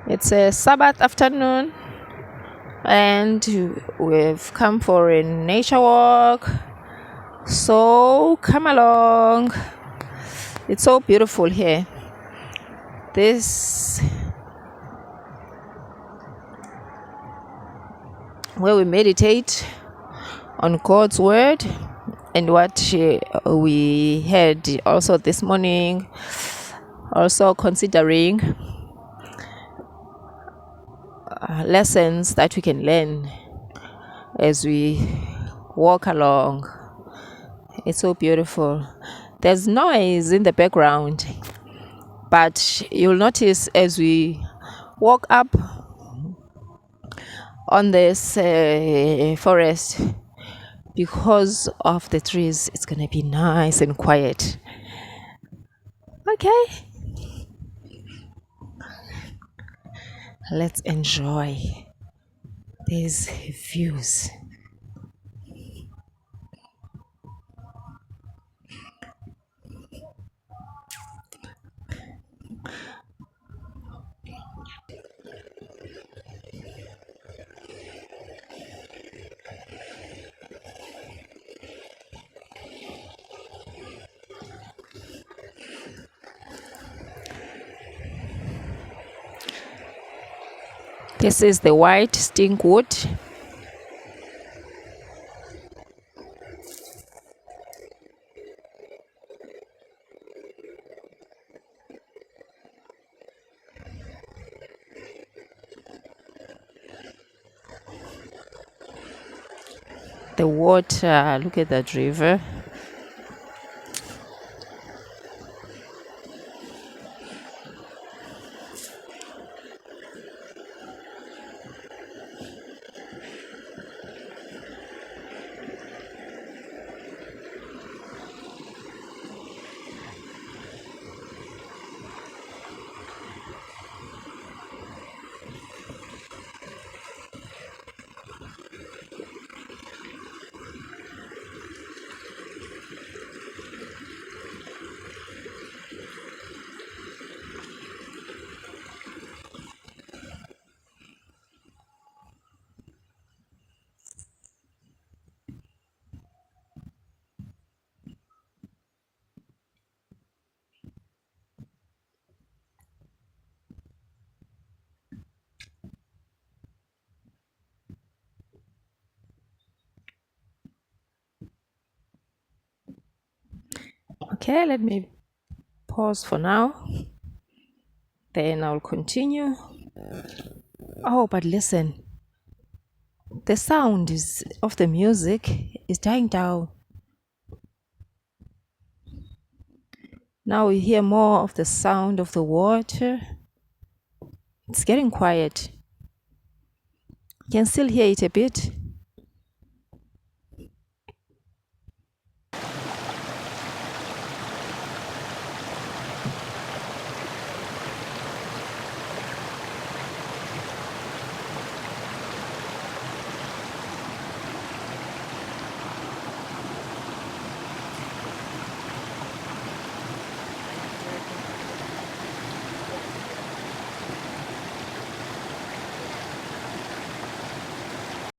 It's a Sabbath afternoon, and we've come for a nature walk. So come along. It's so beautiful here. This where we meditate on God's word and what we had also this morning, also considering lessons that we can learn as we walk along. It's so beautiful. There's noise in the background, but you'll notice as we walk up on this forest, because of the trees, it's gonna be nice and quiet. Okay, let's enjoy these views. This is the white stinkwood. The water, look at that river. Okay, let me pause for now. Then I'll continue. Oh, but listen. The sound of the music is dying down. Now we hear more of the sound of the water. It's getting quiet. You can still hear it a bit.